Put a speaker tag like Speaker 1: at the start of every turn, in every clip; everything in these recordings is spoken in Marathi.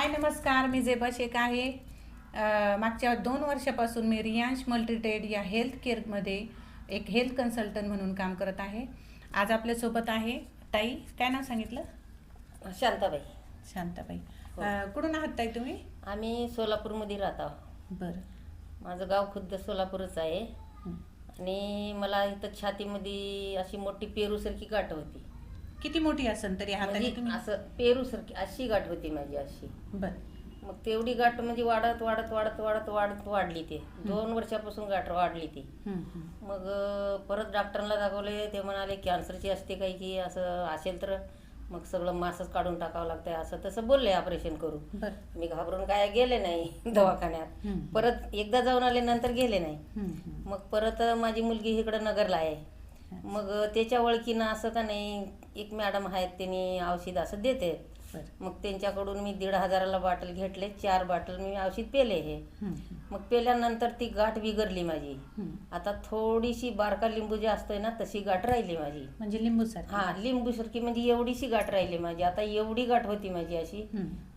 Speaker 1: हाय नमस्कार, मी जेबा शेख आहे। मागच्या 2 वर्षापासून मी रियांश मल्टीट्रेड या हेल्थ केअरमध्ये एक हेल्थ कन्सल्टंट म्हणून काम करत आहे। आज आपल्यासोबत आहे ताई, काय नाव सांगितलं?
Speaker 2: शांताबाई।
Speaker 1: शांताबाई, कुठून आहात ताई तुम्ही?
Speaker 2: आम्ही सोलापूरमध्ये राहतो।
Speaker 1: बरं,
Speaker 2: माझं गाव खुद्द सोलापूरच आहे। आणि मला इथं छातीमध्ये अशी मोठी पेरूसारखी गाठ होती।
Speaker 1: किती मोठी असेल तरी हाताने
Speaker 2: म्हणजे
Speaker 1: तुम्ही?
Speaker 2: असं पेरूसारखी अशी गाठ होती माझी अशी।
Speaker 1: बरं,
Speaker 2: मग तेवढी गाठ म्हणजे वाढत वाढत वाढत वाढत वाढत वाढली ती 2 वर्षापासून गाठ वाढली ती। मग परत डॉक्टरला दाखवले, ते म्हणाले कॅन्सरची असते काही की असं असेल तर मग सगळं मासच काढून टाकावं लागतंय असं तसं बोलले, ऑपरेशन करू। मी घाबरून काय गेले नाही दवाखान्यात। परत एकदा जाऊन आले, नंतर गेले नाही। मग परत माझी मुलगी इकडं नगरला आहे। मग त्याच्या ओळखीनं असं का नाही, एक मॅडम आहेत, त्यांनी औषध असं देते। मग त्यांच्याकडून मी 1,500ला बॉटल घेतले, 4 बॉटल मी औषध पेले हे। मग पेल्यानंतर ती गाठ बिघडली माझी। आता थोडीशी बारका लिंबू जे असतोय ना, तशी गाठ राहिली माझी।
Speaker 1: म्हणजे लिंबू सारखी?
Speaker 2: हा, लिंबू सारखी म्हणजे एवढीशी गाठ राहिली माझी। आता एवढी गाठ होती माझी अशी,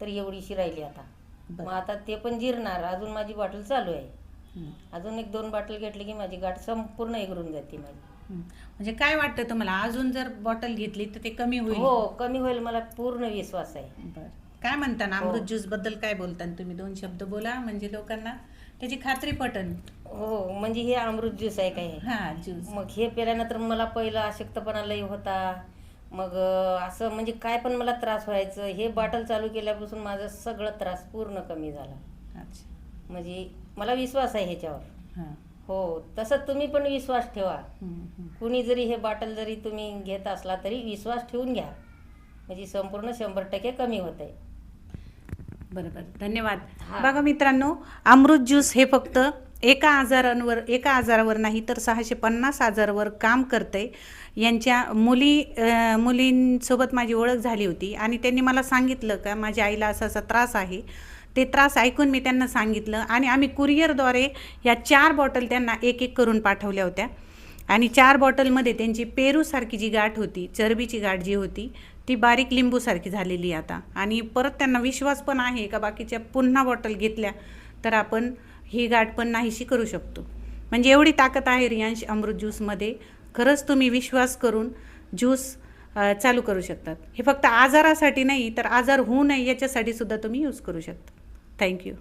Speaker 2: तर एवढीशी राहिली आता। मग आता ते पण जिरणार, अजून माझी बॉटल चालू आहे। अजून 1-2 बॉटल घेतली की माझी गाठ संपूर्ण इगरून जाते माझी।
Speaker 1: म्हणजे काय वाटतं तुम्हाला, अजून जर बॉटल घेतली तर ते कमी होईल?
Speaker 2: हो, कमी होईल, मला पूर्ण विश्वास आहे।
Speaker 1: बरं, काय म्हणता ना, अमृत ज्यूस बद्दल काय बोलता तुम्ही? 2 शब्द बोला म्हणजे लोकांना त्याची खात्री पटन।
Speaker 2: हो, म्हणजे हे अमृत ज्यूस आहे काय?
Speaker 1: हा, ज्यूस।
Speaker 2: मग हे पेल्यानंतर मला पहिला अशक्तपणा लई होता। मग असं म्हणजे काय पण मला त्रास व्हायचं। हे बॉटल चालू केल्यापासून माझा सगळं त्रास पूर्ण कमी झाला।
Speaker 1: अच्छा,
Speaker 2: म्हणजे मला विश्वास आहे ह्याच्यावर।
Speaker 1: हां,
Speaker 2: हो, तसं तुम्ही पण विश्वास ठेवा। कुणी जरी हे बॉटल जरी तुम्ही घेत असला तरी विश्वास ठेवून घ्या, म्हणजे संपूर्ण 100% कमी होत आहे।
Speaker 1: बरोबर, धन्यवाद। बघा मित्रांनो, अमृत ज्यूस हे फक्त एका आजारावर नाही तर 650 आजारावर काम करते। यांच्या मुलींसोबत माझी ओळख झाली होती आणि त्यांनी मला सांगितलं का माझ्या आईला असा असा त्रास आहे। ते त्रास ऐकून मी त्यांना सांगितलं आणि आम्ही कुरिअरद्वारे या 4 बॉटल त्यांना एक एक करून पाठवल्या होत्या। आणि 4 बॉटलमध्ये त्यांची पेरूसारखी जी गाठ होती, चरबीची गाठ जी होती, ती बारीक लिंबूसारखी झालेली आता। आणि परत त्यांना विश्वास पण आहे का बाकीच्या पुन्हा बॉटल घेतल्या तर आपण ही गाठ पण नाहीशी करू शकतो। म्हणजे एवढी ताकद आहे रियांश अमृत ज्यूसमध्ये। खरंच तुम्ही विश्वास करून ज्यूस चालू करू शकतात। हे फक्त आजारासाठी नाही तर आजार होऊ नये याच्यासाठी सुद्धा तुम्ही यूज करू शकता। थँक्यू।